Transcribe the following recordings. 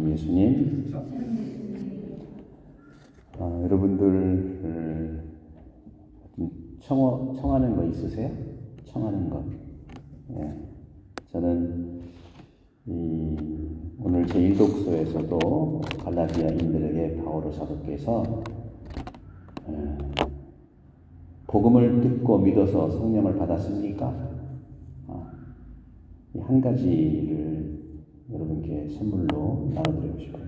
주 예수님. 여러분들 청하는 거 있으세요? 청하는 거. 예. 저는 오늘 제1독서에서도 갈라디아인들에게 바오로 사도께서 복음을 듣고 믿어서 성령을 받았습니까? 이 한 가지를 여러분께 선물로 나눠드리고 싶어요.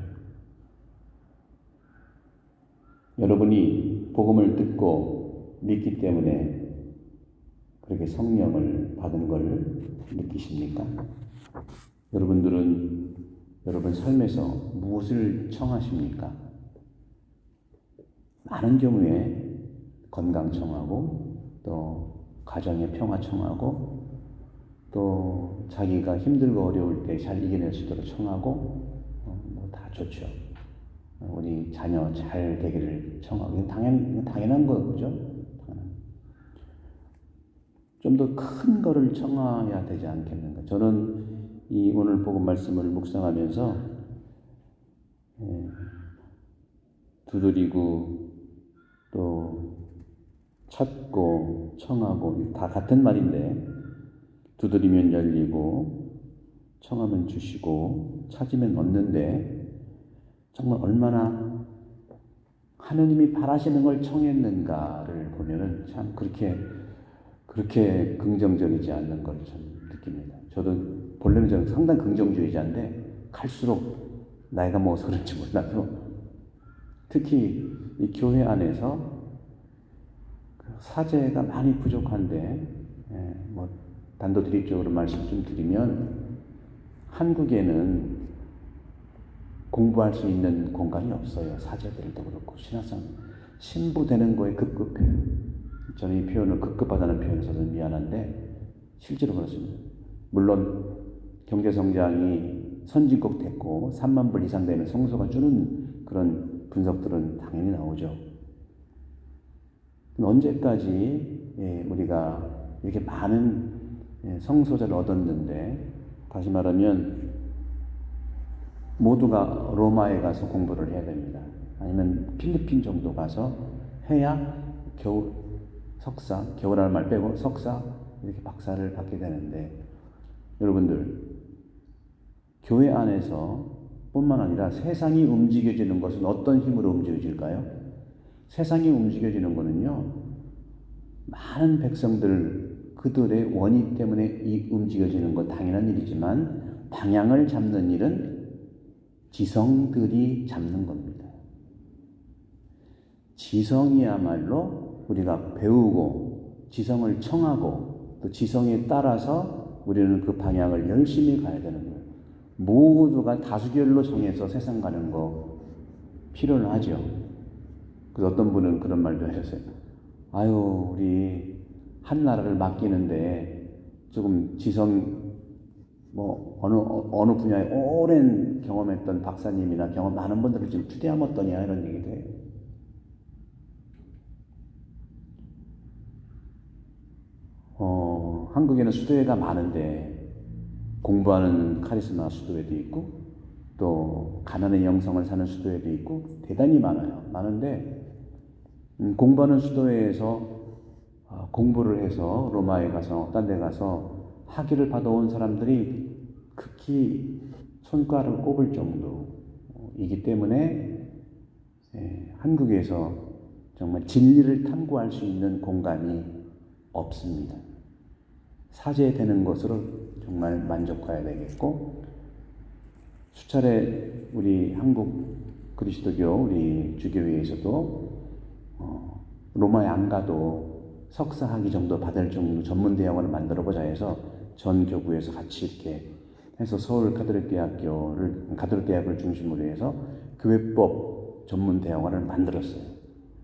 여러분이 복음을 듣고 믿기 때문에 그렇게 성령을 받은 걸 느끼십니까? 여러분들은 여러분 삶에서 무엇을 청하십니까? 많은 경우에 건강 청하고, 또 가정의 평화 청하고, 또 자기가 힘들고 어려울 때 잘 이겨낼 수 있도록 청하고, 다 좋죠. 우리 자녀 잘 되기를 청하고, 당연한 거죠. 좀 더 큰 거를 청해야 되지 않겠는가. 저는 이 오늘 복음 말씀을 묵상하면서 두드리고 또 찾고 청하고 다 같은 말인데, 두드리면 열리고 청하면 주시고 찾으면 얻는데, 정말 얼마나 하느님이 바라시는 걸 청했는가를 보면은 참 그렇게 긍정적이지 않는 걸 참 느낍니다. 저도 본래는 저는 상당히 긍정주의자인데 갈수록 나이가 먹어서 그런지 몰라도 특히 이 교회 안에서 사제가 많이 부족한데, 단도직입적으로 말씀 좀 드리면 한국에는 공부할 수 있는 공간이 없어요. 사제들도 그렇고 신학생 신부 되는 거에 급급해요. 저는 이 표현을 급급하다는 표현을 써서 미안한데 실제로 그렇습니다. 물론 경제성장이 선진국 됐고 3만 불 이상 되면 성소가 주는 그런 분석들은 당연히 나오죠. 언제까지 우리가 이렇게 많은 성소자를 얻었는데, 다시 말하면 모두가 로마에 가서 공부를 해야 됩니다. 아니면 필리핀 정도 가서 해야 겨우 석사, 겨우라는 말 빼고 석사, 이렇게 박사를 받게 되는데, 여러분들 교회 안에서 뿐만 아니라 세상이 움직여지는 것은 어떤 힘으로 움직여질까요? 세상이 움직여지는 것은요, 많은 백성들 그들의 원의 때문에 이 움직여지는 것 당연한 일이지만, 방향을 잡는 일은 지성들이 잡는 겁니다. 지성이야말로 우리가 배우고 지성을 청하고 또 지성에 따라서 우리는 그 방향을 열심히 가야 되는 거예요. 모두가 다수결로 정해서 세상 가는 거 필요는 하죠. 그래서 어떤 분은 그런 말도 하셨어요. 아유, 우리 한 나라를 맡기는데 조금 지성 어느 분야에 오랜 경험했던 박사님이나 경험 많은 분들을 지금 추대하면 어떠냐, 이런 얘기도 해요. 한국에는 수도회가 많은데 공부하는 카리스마 수도회도 있고 또 가난의 영성을 사는 수도회도 있고 대단히 많아요. 많은데 공부하는 수도회에서 공부를 해서 로마에 가서 딴 데 가서 학위를 받아온 사람들이 극히 손가락을 꼽을 정도이기 때문에 한국에서 정말 진리를 탐구할 수 있는 공간이 없습니다. 사제되는 것으로 정말 만족해야 되겠고, 수차례 우리 한국 그리스도교 우리 주교회에서도 로마에 안 가도 석사 학위 정도 받을 정도 전문 대학원을 만들어보자 해서 전 교구에서 같이 이렇게 해서 서울 가톨릭대학을 중심으로 해서 교회법 전문 대학원을 만들었어요.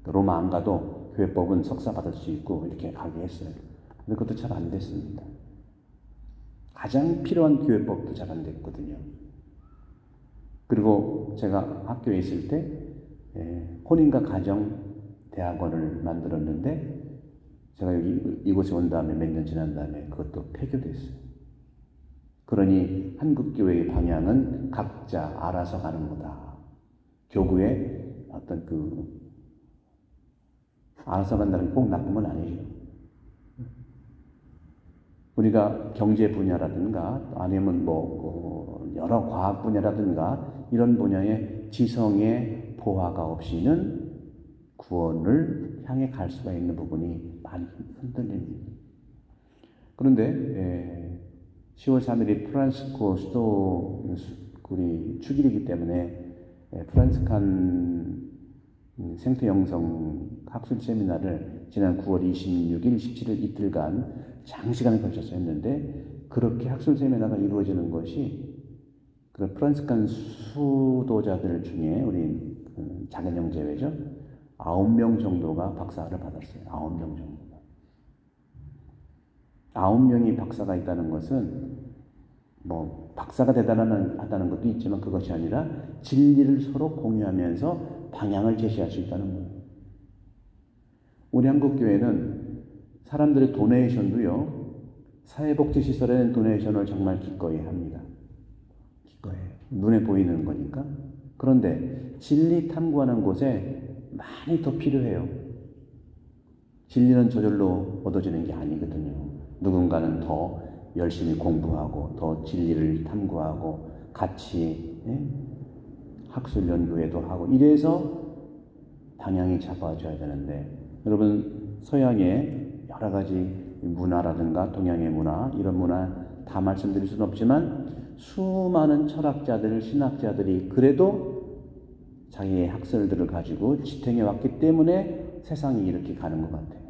로마 안 가도 교회법은 석사 받을 수 있고 이렇게 가게 했어요. 근데 그것도 잘 안 됐습니다. 가장 필요한 교회법도 잘 안 됐거든요. 그리고 제가 학교에 있을 때 혼인과 가정 대학원을 만들었는데, 제가 이곳에 온 다음에 몇 년 지난 다음에 그것도 폐교됐어요. 그러니 한국교회의 방향은 각자 알아서 가는 거다. 교구의 어떤 알아서 간다는 게 꼭 나쁜 건 아니에요. 우리가 경제 분야라든가 아니면 여러 과학 분야라든가 이런 분야의 지성의 보화가 없이는 구원을 향해 갈 수가 있는 부분이 많이 흔들립니다. 그런데 10월 3일이 프란시스코 수도 우리 축일이기 때문에 프란스칸 생태 영성 학술 세미나를 지난 9월 26일, 17일 이틀간 장시간에 걸쳐서 했는데, 그렇게 학술 세미나가 이루어지는 것이 그런 프란스칸 수도자들 중에 우리 작은 형 제외죠. 9명 정도가 박사를 받았어요. 9명 정도가. 9명이 박사가 있다는 것은 박사가 대단하다는 것도 있지만 그것이 아니라 진리를 서로 공유하면서 방향을 제시할 수 있다는 거예요. 우리 한국교회는 사람들의 도네이션도요, 사회복지시설에 도네이션을 정말 기꺼이 합니다. 기꺼이. 눈에 보이는 거니까. 그런데 진리 탐구하는 곳에 많이 더 필요해요. 진리는 저절로 얻어지는 게 아니거든요. 누군가는 더 열심히 공부하고 더 진리를 탐구하고 같이 학술 연구회도 하고 이래서 방향이 잡아져야 되는데, 여러분 서양의 여러 가지 문화라든가 동양의 문화, 이런 문화 다 말씀드릴 수는 없지만 수많은 철학자들, 신학자들이 그래도 자기의 학설들을 가지고 지탱해 왔기 때문에 세상이 이렇게 가는 것 같아요.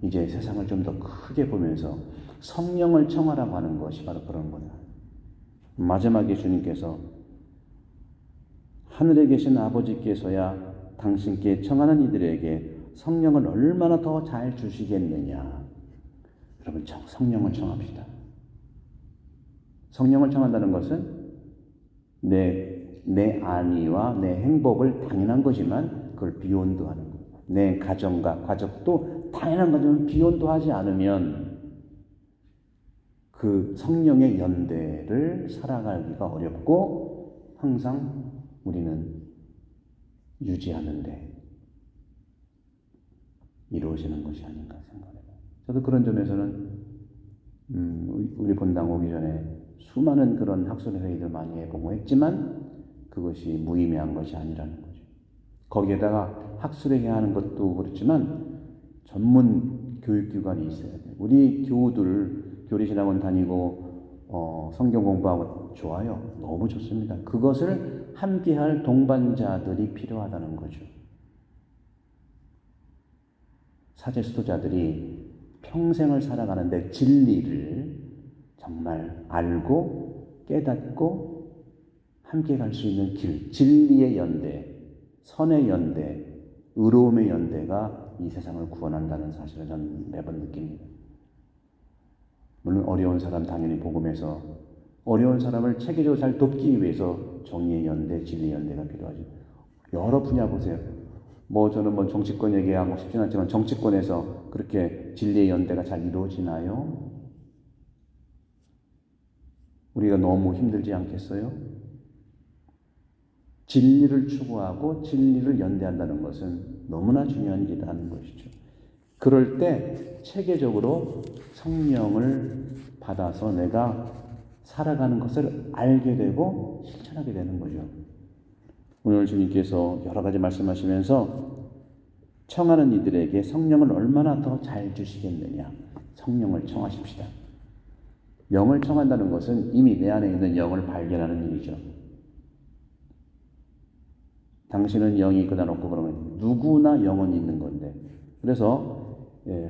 이제 세상을 좀 더 크게 보면서 성령을 청하라고 하는 것이 바로 그런 거예요. 마지막에 주님께서 하늘에 계신 아버지께서야 당신께 청하는 이들에게 성령을 얼마나 더 잘 주시겠느냐. 여러분, 성령을 청합시다. 성령을 청한다는 것은 내 안위와 내 행복을 당연한 거지만 그걸 비혼도 하는 거예요. 내 가정과 가족도 당연한 거지만 비혼도 하지 않으면 그 성령의 연대를 살아가기가 어렵고 항상 우리는 유지하는데 이루어지는 것이 아닌가 생각해요. 저도 그런 점에서는 우리 본당 오기 전에 수많은 그런 학술 회의들 많이 해보고 했지만 그것이 무의미한 것이 아니라는 거죠. 거기에다가 학술회의 하는 것도 그렇지만 전문 교육기관이 있어야 돼요. 우리 교우들 교리신학원 다니고 성경 공부하고 좋아요. 너무 좋습니다. 그것을 함께할 동반자들이 필요하다는 거죠. 사제수도자들이 평생을 살아가는데 진리를 정말 알고 깨닫고 함께 갈 수 있는 길, 진리의 연대, 선의 연대, 의로움의 연대가 이 세상을 구원한다는 사실을 저는 매번 느낍니다. 물론 어려운 사람 당연히 복음에서 어려운 사람을 체계적으로 잘 돕기 위해서 정의의 연대, 진리의 연대가 필요하죠. 여러 분야 보세요. 저는 정치권 얘기하고 싶지는 않지만 정치권에서 그렇게 진리의 연대가 잘 이루어지나요? 우리가 너무 힘들지 않겠어요? 진리를 추구하고 진리를 연대한다는 것은 너무나 중요한 일이라는 것이죠. 그럴 때 체계적으로 성령을 받아서 내가 살아가는 것을 알게 되고 실천하게 되는 거죠. 오늘 주님께서 여러 가지 말씀하시면서 청하는 이들에게 성령을 얼마나 더 잘 주시겠느냐. 성령을 청하십시다. 영을 청한다는 것은 이미 내 안에 있는 영을 발견하는 일이죠. 당신은 영이 있거나 없고 그러면 누구나 영은 있는 건데, 그래서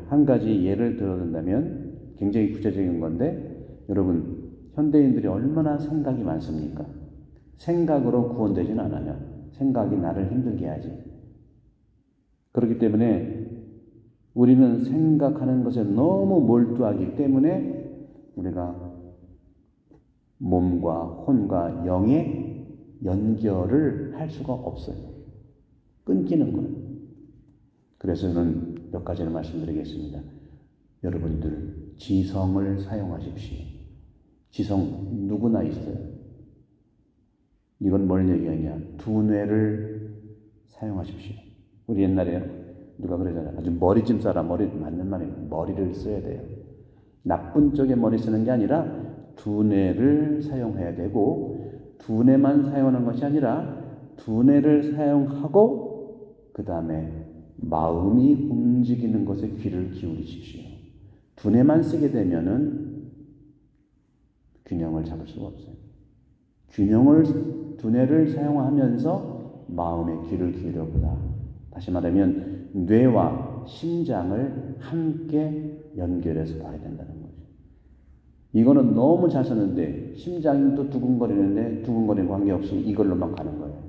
한 가지 예를 들어준다면 굉장히 구체적인 건데, 여러분 현대인들이 얼마나 생각이 많습니까? 생각으로 구원되진 않아요. 생각이 나를 힘들게 하지. 그렇기 때문에 우리는 생각하는 것에 너무 몰두하기 때문에 우리가 몸과 혼과 영의 연결을 할 수가 없어요. 끊기는 거예요. 그래서 저는 몇 가지를 말씀드리겠습니다. 여러분들 지성을 사용하십시오. 지성 누구나 있어요. 이건 뭘 얘기하냐? 두뇌를 사용하십시오. 우리 옛날에 누가 그러잖아요. 아주 머리 좀 써라. 머리 맞는 말이에요. 머리를 써야 돼요. 나쁜 쪽에 머리 쓰는 게 아니라 두뇌를 사용해야 되고, 두뇌만 사용하는 것이 아니라 두뇌를 사용하고 그 다음에 마음이 움직이는 것에 귀를 기울이십시오. 두뇌만 쓰게 되면은 균형을 잡을 수가 없어요. 두뇌를 사용하면서 마음의 귀를 기울여보라. 다시 말하면 뇌와 심장을 함께 연결해서 봐야 된다는 거죠. 이거는 너무 잘 썼는데 심장이 또 두근거리는데 두근거리는 관계없이 이걸로만 가는 거예요.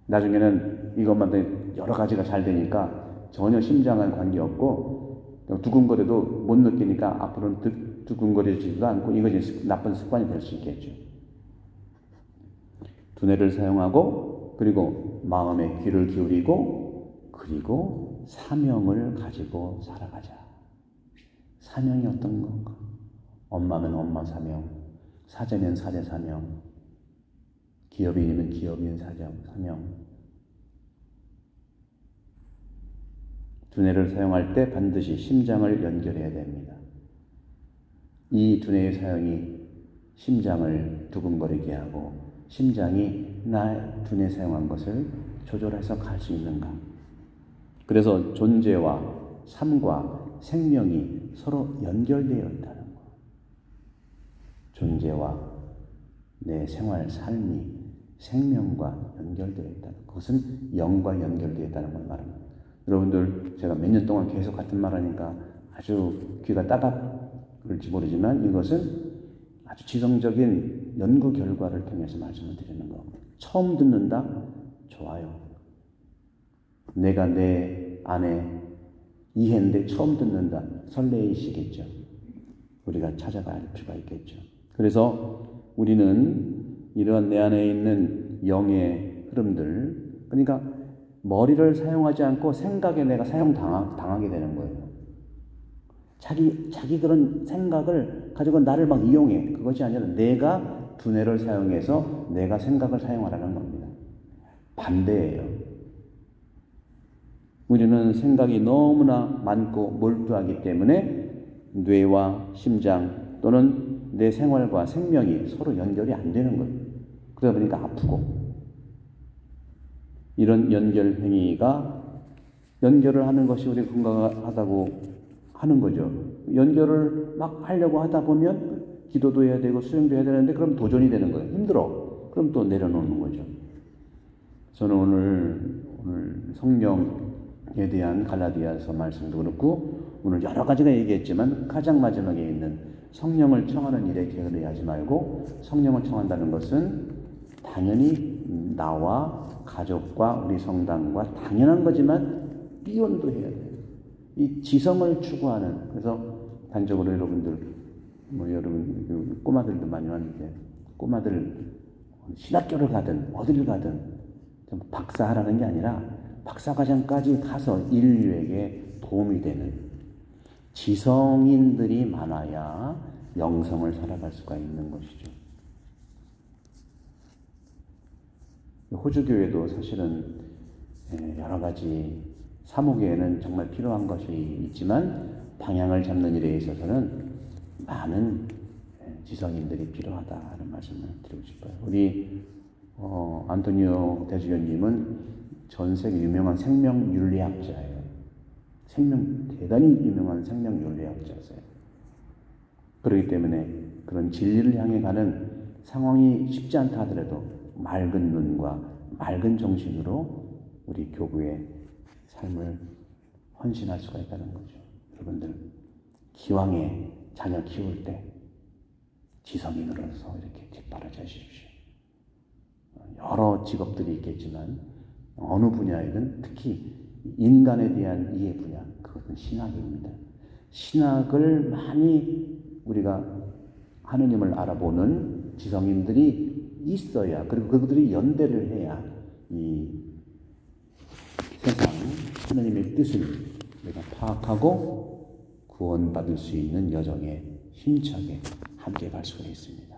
나중에는 이것만 여러 가지가 잘 되니까 전혀 심장과는 관계없고 두근거려도 못 느끼니까 앞으로는 두근거리지도 않고 이것이 나쁜 습관이 될 수 있겠죠. 두뇌를 사용하고 그리고 마음의 귀를 기울이고 그리고 사명을 가지고 살아가자. 사명이 어떤 건가? 엄마면 엄마 사명, 사제면 사제 사명, 기업인이면 기업인 사명. 두뇌를 사용할 때 반드시 심장을 연결해야 됩니다. 이 두뇌의 사용이 심장을 두근거리게 하고 심장이 나 두뇌 사용한 것을 조절해서 갈 수 있는가? 그래서 존재와 삶과 생명이 서로 연결되어 있다는 것. 존재와 내 생활, 삶이 생명과 연결되어 있다는 것. 그것은 영과 연결되어 있다는 걸 말합니다. 여러분들 제가 몇 년 동안 계속 같은 말 하니까 아주 귀가 따갑을지 모르지만 이것은 아주 지성적인 연구 결과를 통해서 말씀을 드리는 겁니다. 처음 듣는다? 좋아요. 내가 내 안에 이해인데 처음 듣는다? 설레이시겠죠. 우리가 찾아갈 필요가 있겠죠. 그래서 우리는 이러한 내 안에 있는 영의 흐름들, 그러니까 머리를 사용하지 않고 생각에 내가 사용당하게 되는 거예요. 자기 그런 생각을 가지고 나를 막 이용해. 그것이 아니라 내가 두뇌를 사용해서 내가 생각을 사용하라는 겁니다. 반대예요. 우리는 생각이 너무나 많고 몰두하기 때문에 뇌와 심장 또는 내 생활과 생명이 서로 연결이 안 되는 거예요. 그러다 보니까 아프고. 이런 연결 행위가 연결을 하는 것이 우리 건강하다고 하는 거죠. 연결을 막 하려고 하다 보면 기도도 해야 되고 수행도 해야 되는데 그럼 도전이 되는 거예요. 힘들어. 그럼 또 내려놓는 거죠. 저는 오늘 성령에 대한 갈라디아서 말씀도 그렇고 오늘 여러 가지가 얘기했지만 가장 마지막에 있는 성령을 청하는 일에 게을리하지 말고 성령을 청한다는 것은 당연히 나와 가족과 우리 성당과 당연한 거지만 비원도 해야 돼요. 이 지성을 추구하는, 그래서 단적으로 여러분들 여러분 꼬마들도 많이 왔는데 꼬마들 신학교를 가든 어디를 가든 좀 박사하라는 게 아니라 박사과정까지 가서 인류에게 도움이 되는 지성인들이 많아야 영성을 살아갈 수가 있는 것이죠. 호주교회도 사실은 여러 가지 사무교회는 정말 필요한 것이 있지만 방향을 잡는 일에 있어서는 많은 지성인들이 필요하다는 말씀을 드리고 싶어요. 우리 안토니오 대주교님은 전 세계 유명한 생명윤리학자예요. 대단히 유명한 생명윤리학자세요. 그렇기 때문에 그런 진리를 향해 가는 상황이 쉽지 않다 하더라도 맑은 눈과 맑은 정신으로 우리 교구의 삶을 헌신할 수가 있다는 거죠. 여러분들 기왕에 자녀 키울 때 지성인으로서 이렇게 뒷바라져 주십시오. 여러 직업들이 있겠지만 어느 분야이든 특히 인간에 대한 이해 분야, 그것은 신학입니다. 신학을 많이 우리가 하느님을 알아보는 지성인들이 있어야, 그리고 그들이 연대를 해야 이 세상 하느님의 뜻을 우리가 파악하고 구원받을 수 있는 여정에 힘차게 함께 갈 수가 있습니다.